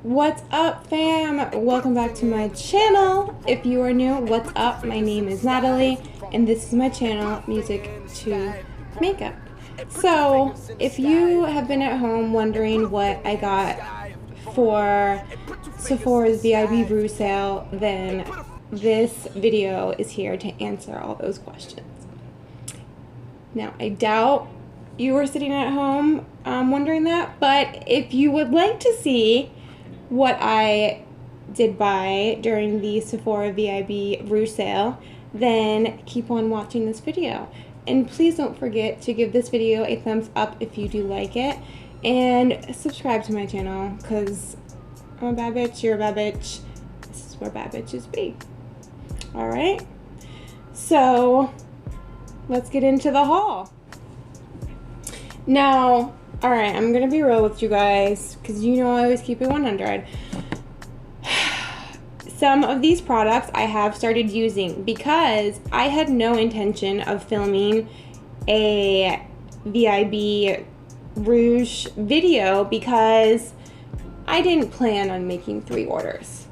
What's up, fam? Welcome back to my channel. If you are new, what's up? My name is Natalie and this is my channel, Music2makeup. So if you have been at home wondering what I got for Sephora's VIB Rouge sale, then this video is here to answer all those questions. Now, I doubt you were sitting at home wondering that, but if you would like to see what I did buy during the Sephora VIB Rouge sale, then keep on watching this video. And please don't forget to give this video a thumbs up if you do like it, and subscribe to my channel, because I'm a bad bitch, you're a bad bitch. This is where bad bitches be. Alright, so let's get into the haul. Now, alright, I'm gonna be real with you guys, because you know I always keep it 100. Some of these products I have started using because I had no intention of filming a VIB Rouge video because I didn't plan on making 3 orders.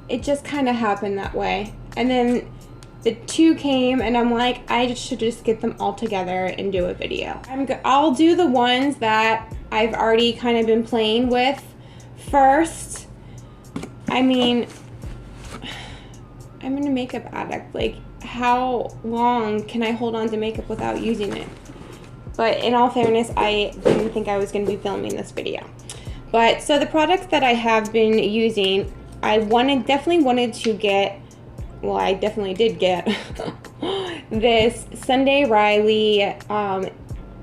It just kind of happened that way. And then the 2 came and I'm like, I should just get them all together and do a video. I'll do the ones that I've already kind of been playing with first. I mean, I'm a makeup addict. Like, how long can I hold on to makeup without using it? But in all fairness, I didn't think I was going to be filming this video. But so the products that I have been using, I definitely wanted to get, well, I definitely did get this Sunday Riley.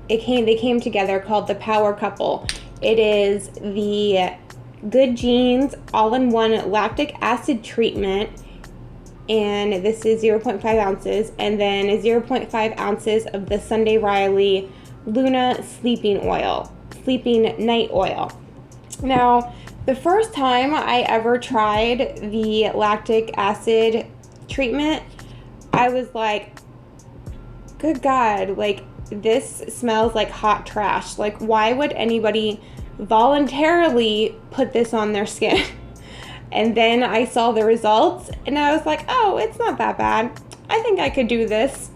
They came together, called the Power Couple. It is the Good Genes all-in-one lactic acid treatment, and this is 0.5 ounces, and then 0.5 ounces of the Sunday Riley Luna sleeping night oil. Now, the first time I ever tried the lactic acid treatment, I was like, good God, like, this smells like hot trash. Like, why would anybody voluntarily put this on their skin? And then I saw the results and I was like, oh, it's not that bad. I think I could do this.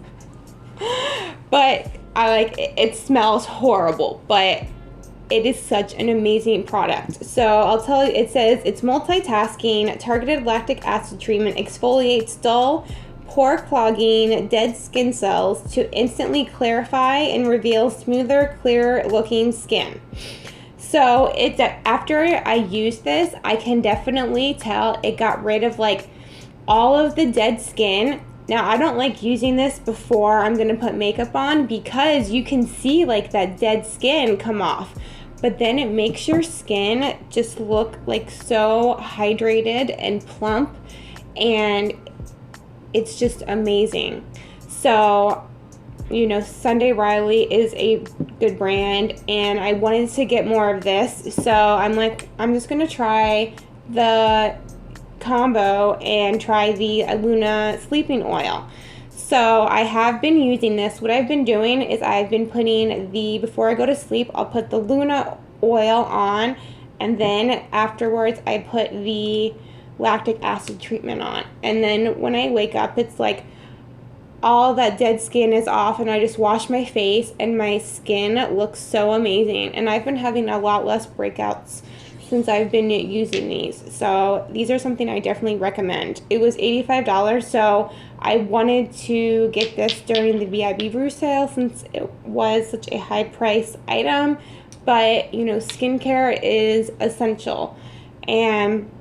But it smells horrible, but it is such an amazing product. So I'll tell you, it says it's multitasking, targeted lactic acid treatment, exfoliates dull, pore clogging, dead skin cells to instantly clarify and reveal smoother, clearer looking skin. So it's after I used this, I can definitely tell it got rid of like all of the dead skin. Now, I don't like using this before I'm gonna put makeup on because you can see like that dead skin come off. But then it makes your skin just look like so hydrated and plump, and it's just amazing. So, you know, Sunday Riley is a good brand and I wanted to get more of this. So I'm like, I'm just gonna try the combo and try the Luna sleeping oil. So I have been using this. What I've been doing is I've been putting before I go to sleep, I'll put the Luna oil on, and then afterwards I put the lactic acid treatment on. And then when I wake up, it's like all that dead skin is off and I just wash my face and my skin looks so amazing. And I've been having a lot less breakouts since I've been using these. So these are something I definitely recommend. It was $85, so I wanted to get this during the VIB Rouge sale since it was such a high price item. But, you know, skincare is essential. And,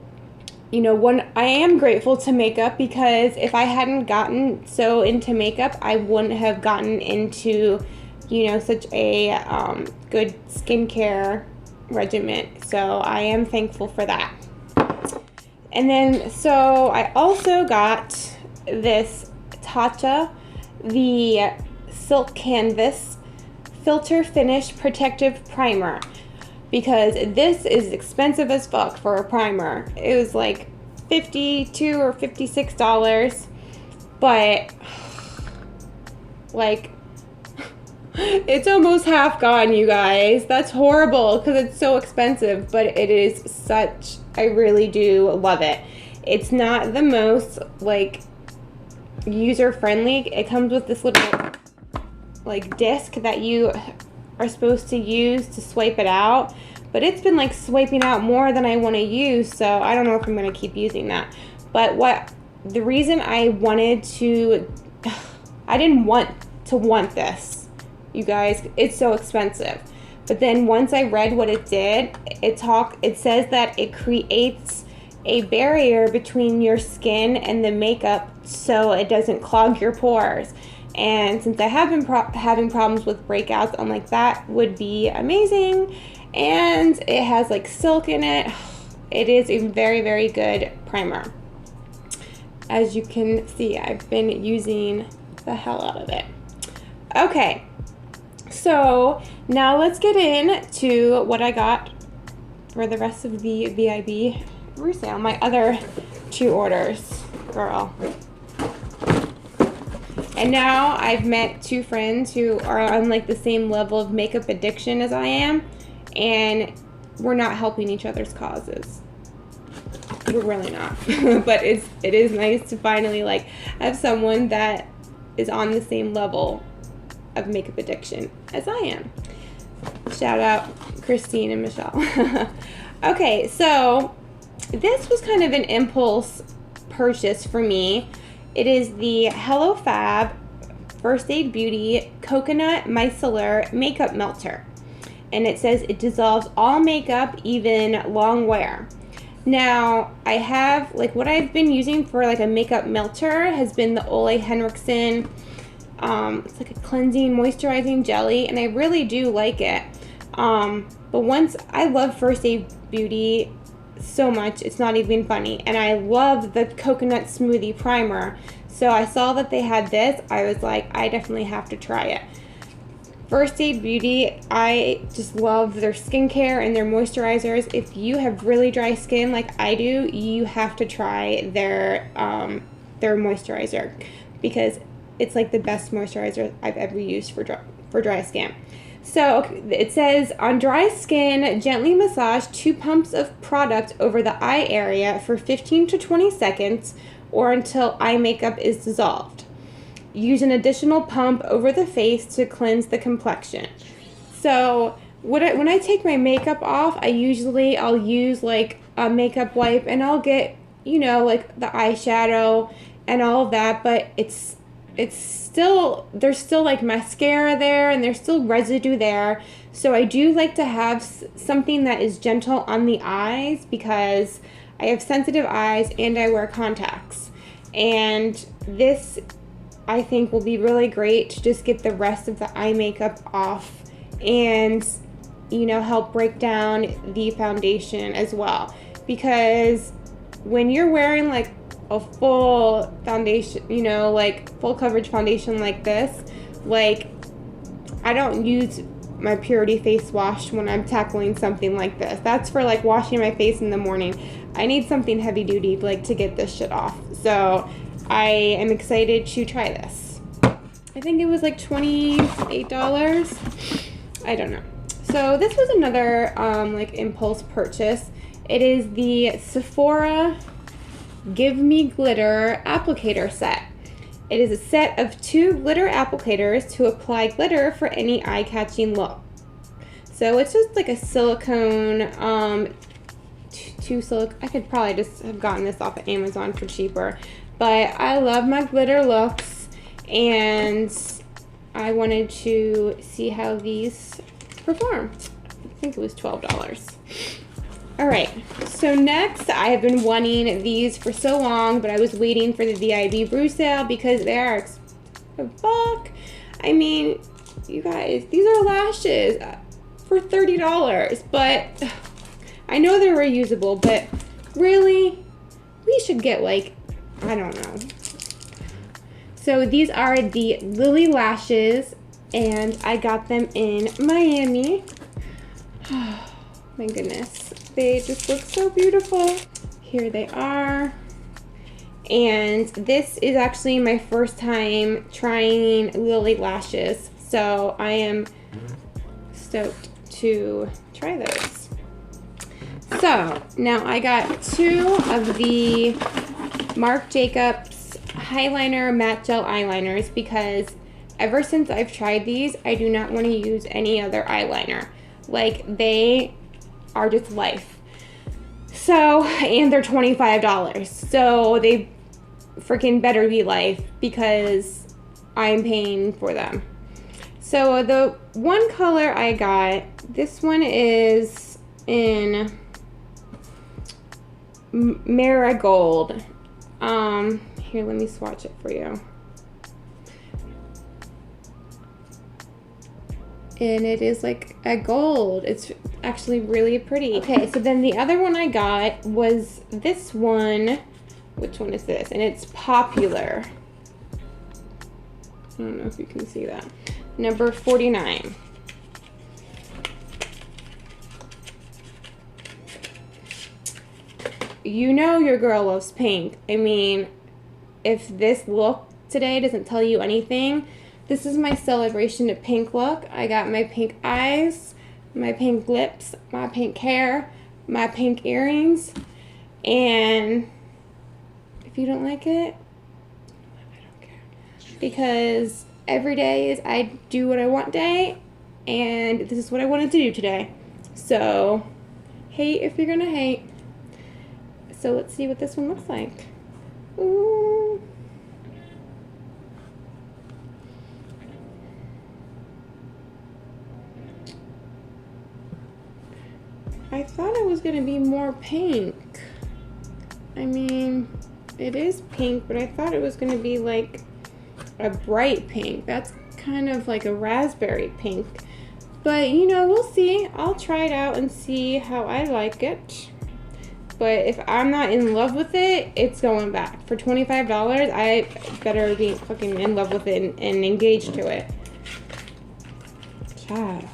you know, I am grateful to makeup because if I hadn't gotten so into makeup, I wouldn't have gotten into, you know, such a good skincare regimen. So I am thankful for that. And then, so I also got this Tatcha, the Silk Canvas Filter Finish Protective Primer, because this is expensive as fuck for a primer. It was like $52 or $56, but like It's almost half gone, you guys. That's horrible because it's so expensive, but it is such, I really do love it. It's not the most like user-friendly. It comes with this little like disc that you are supposed to use to swipe it out, but it's been like swiping out more than I want to use, so I don't know if I'm going to keep using that. But the reason I wanted to, I didn't want this, you guys, it's so expensive. But then once I read what it did, it says that it creates a barrier between your skin and the makeup so it doesn't clog your pores. And since I have been having problems with breakouts, I'm like, that would be amazing. And it has like silk in it. It is a very, very good primer. As you can see, I've been using the hell out of it. Okay, so now let's get into what I got for the rest of the VIB Rouge sale. My other 2 orders, girl. And now I've met 2 friends who are on like the same level of makeup addiction as I am, and we're not helping each other's causes. We're really not. But it is nice to finally like have someone that is on the same level of makeup addiction as I am. Shout out Christine and Michelle. Okay, so this was kind of an impulse purchase for me. It is the Hello Fab First Aid Beauty Coconut Micellar Makeup Melter. And it says it dissolves all makeup, even long wear. Now, I have, like, what I've been using for like a makeup melter has been the Ole Henriksen. It's like a cleansing, moisturizing jelly, and I really do like it. But once, I love First Aid Beauty so much, it's not even funny. And I love the coconut smoothie primer. So I saw that they had this. I was like, I definitely have to try it. First Aid Beauty, I just love their skincare and their moisturizers. If you have really dry skin like I do, you have to try their moisturizer, because it's like the best moisturizer I've ever used for dry skin. So it says, on dry skin, gently massage 2 pumps of product over the eye area for 15 to 20 seconds or until eye makeup is dissolved. Use an additional pump over the face to cleanse the complexion. So when I take my makeup off, I'll use like a makeup wipe, and I'll get, you know, like the eyeshadow and all of that, but it's still, there's still like mascara there and there's still residue there. So I do like to have something that is gentle on the eyes, because I have sensitive eyes and I wear contacts. And this, I think, will be really great to just get the rest of the eye makeup off and, you know, help break down the foundation as well. Because when you're wearing like a full foundation, you know, like full coverage foundation like this, like, I don't use my Purity face wash when I'm tackling something like this. That's for like washing my face in the morning. I need something heavy duty, like, to get this shit off. So I am excited to try this. I think it was like $28. I don't know. So this was another like impulse purchase. It is the Sephora Give Me Glitter applicator set. It is a set of 2 glitter applicators to apply glitter for any eye-catching look. So it's just like a silicone, I could probably just have gotten this off of Amazon for cheaper. But I love my glitter looks, and I wanted to see how these perform. I think it was $12. Alright, so next, I have been wanting these for so long, but I was waiting for the VIB Rouge sale because they are $1. I mean, you guys, these are lashes for $30, but I know they're reusable, but really, we should get like, I don't know. So these are the Lily lashes, and I got them in Miami. Oh, my goodness. They just look so beautiful. Here they are. And this is actually my first time trying Lily lashes. So I am stoked to try those. So now I got 2 of the Marc Jacobs Highliner Matte Gel Eyeliners because ever since I've tried these, I do not want to use any other eyeliner. Like, they are just life. So, and they're $25. So they freaking better be life because I'm paying for them. So the one color I got, this one is in Marigold. Here, let me swatch it for you. And it is like a gold. It's actually really pretty. Okay, so then the other one I got was this one. Which one is this? And it's Popular. I don't know if you can see that. Number 49. You know your girl loves pink. I mean, if this look today doesn't tell you anything, this is my celebration of pink look. I got my pink eyes, my pink lips, my pink hair, my pink earrings, and if you don't like it, I don't care. Because every day is I do what I want day, and this is what I wanted to do today. So, hate if you're gonna hate. So let's see what this one looks like. Ooh. I thought it was gonna be more pink. I mean, it is pink, but I thought it was gonna be like a bright pink. That's kind of like a raspberry pink. But you know, we'll see. I'll try it out and see how I like it. But if I'm not in love with it, it's going back. For $25, I better be fucking in love with it and engaged to it. Child.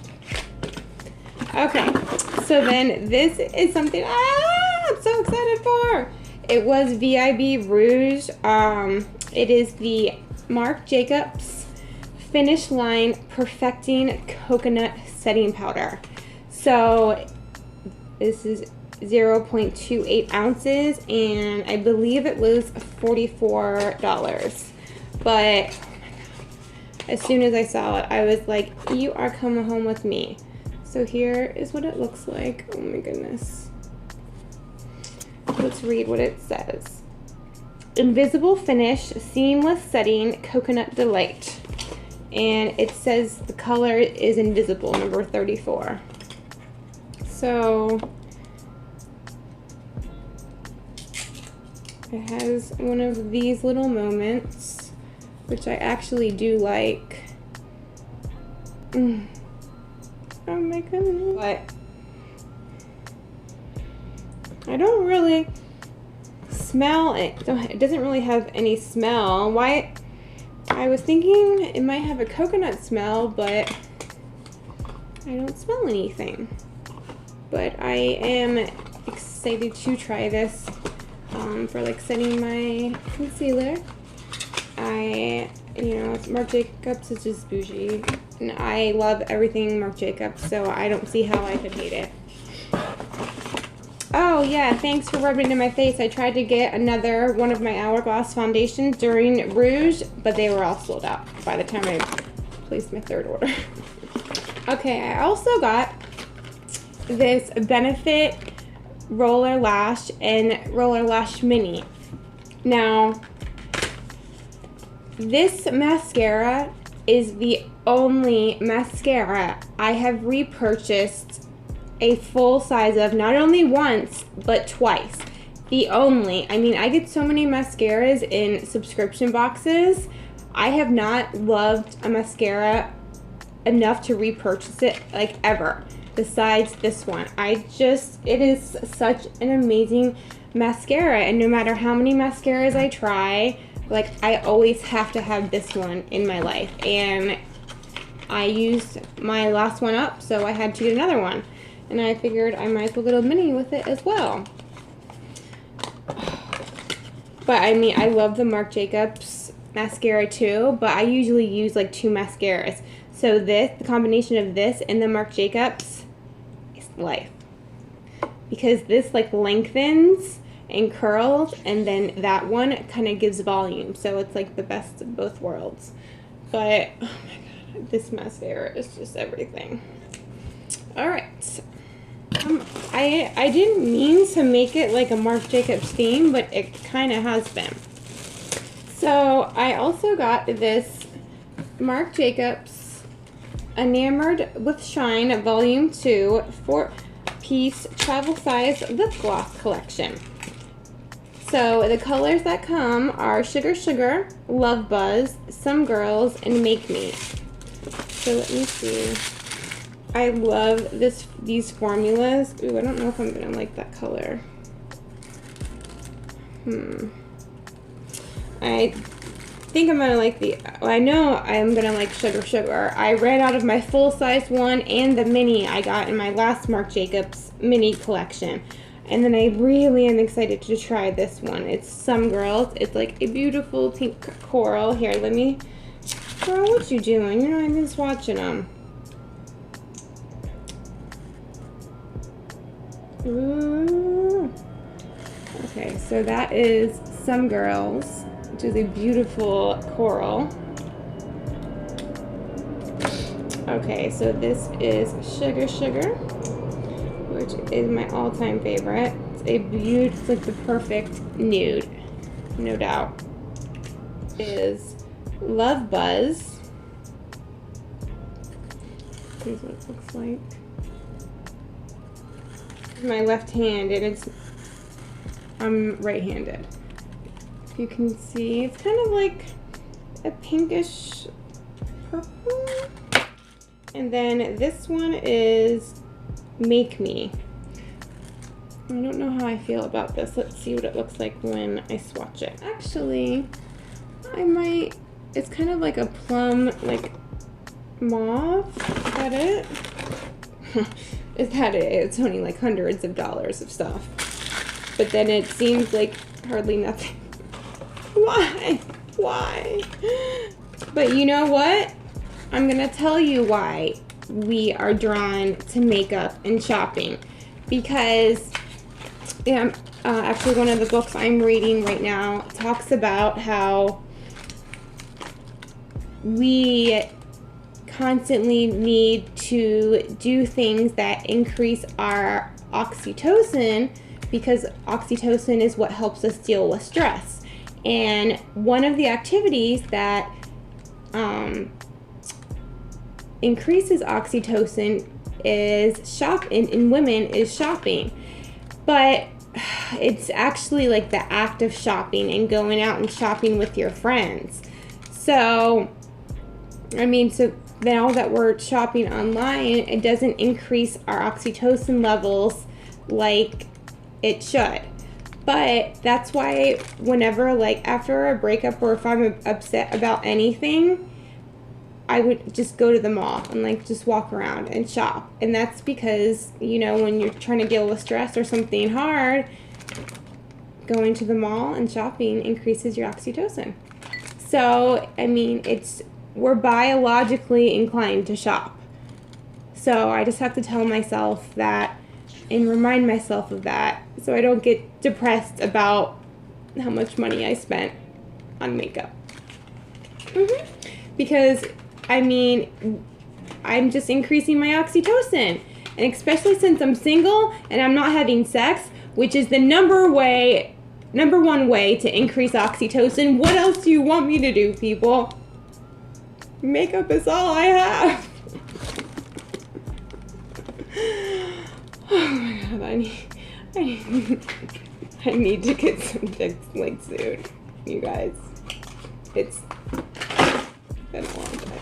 Okay, so then this is something I'm so excited for. It was VIB Rouge. It is the Marc Jacobs Finish Line Perfecting Coconut Setting Powder. So this is 0.28 ounces, and I believe it was $44. But as soon as I saw it, I was like, you are coming home with me. So here is what it looks like. Oh my goodness. Let's read what it says. Invisible Finish, Seamless Setting, Coconut Delight. And it says the color is invisible, number 34. So it has one of these little moments, which I actually do like. Oh my goodness. But I don't really smell it. It doesn't really have any smell. Why? I was thinking it might have a coconut smell, but I don't smell anything. But I am excited to try this for like setting my concealer. You know, Marc Jacobs is just bougie. And I love everything Marc Jacobs, so I don't see how I could hate it. Oh yeah, thanks for rubbing it in my face. I tried to get another one of my Hourglass foundations during Rouge, but they were all sold out by the time I placed my third order. Okay, I also got this Benefit Roller Lash and Roller Lash Mini. Now, this mascara is the only mascara I have repurchased a full size of, not only once, but twice. The only. I mean, I get so many mascaras in subscription boxes. I have not loved a mascara enough to repurchase it, like, ever, besides this one. It is such an amazing mascara, and no matter how many mascaras I try, like, I always have to have this one in my life. And I used my last one up, so I had to get another one. And I figured I might as well get a mini with it as well. But I mean, I love the Marc Jacobs mascara too, but I usually use like 2 mascaras. So this, the combination of this and the Marc Jacobs is life. Because this like lengthens and curls, and then that one kind of gives volume. So it's like the best of both worlds. But, oh my god, this mascara is just everything. Alright. I didn't mean to make it like a Marc Jacobs theme, but it kind of has been. So I also got this Marc Jacobs Enamored with Shine Volume 2 4-piece travel size lip gloss collection. So the colors that come are Sugar Sugar, Love Buzz, Some Girls, and Make Me. So let me see. I love these formulas. Ooh, I don't know if I'm gonna like that color. I think I'm gonna like I know I'm gonna like Sugar Sugar. I ran out of my full-size one and the mini I got in my last Marc Jacobs mini collection. And then I really am excited to try this one. It's Some Girls. It's like a beautiful pink coral. Here, let me... Girl, what you doing? You're not even just watching them. Ooh. Okay, so that is Some Girls, which is a beautiful coral. Okay, so this is Sugar Sugar, which is my all-time favorite. It's a beautiful, it's like the perfect nude, no doubt. Is Love Buzz. Here's what it looks like. My left hand, and I'm right-handed. If you can see, it's kind of like a pinkish purple. And then this one is Make Me. I don't know how I feel about this. Let's see what it looks like when I swatch it. Actually, I might, it's kind of like a plum, like mauve. Is that it? Is that it? It's only like hundreds of dollars of stuff. But then it seems like hardly nothing. Why? Why? But you know what? I'm gonna tell you why we are drawn to makeup and shopping. Because actually one of the books I'm reading right now talks about how we constantly need to do things that increase our oxytocin, because oxytocin is what helps us deal with stress. And one of the activities that increases oxytocin is in women is shopping. But it's actually like the act of shopping and going out and shopping with your friends. So I mean, so now that we're shopping online, it doesn't increase our oxytocin levels like it should. But that's why whenever, like after a breakup or if I'm upset about anything, I would just go to the mall and like just walk around and shop. And that's because, you know, when you're trying to deal with stress or something hard, going to the mall and shopping increases your oxytocin. So, I mean, we're biologically inclined to shop. So I just have to tell myself that and remind myself of that so I don't get depressed about how much money I spent on makeup. Because, I mean, I'm just increasing my oxytocin. And especially since I'm single and I'm not having sex, which is the number one way to increase oxytocin. What else do you want me to do, people? Makeup is all I have. Oh my god, I need to get some fixed like soon, you guys. It's been a long day.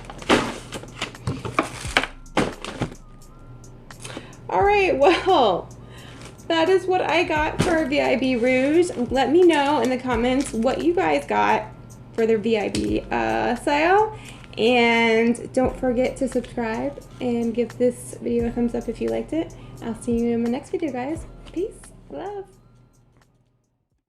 Alright, well, that is what I got for VIB Rouge. Let me know in the comments what you guys got for their VIB sale. And don't forget to subscribe and give this video a thumbs up if you liked it. I'll see you in my next video, guys. Peace. Love.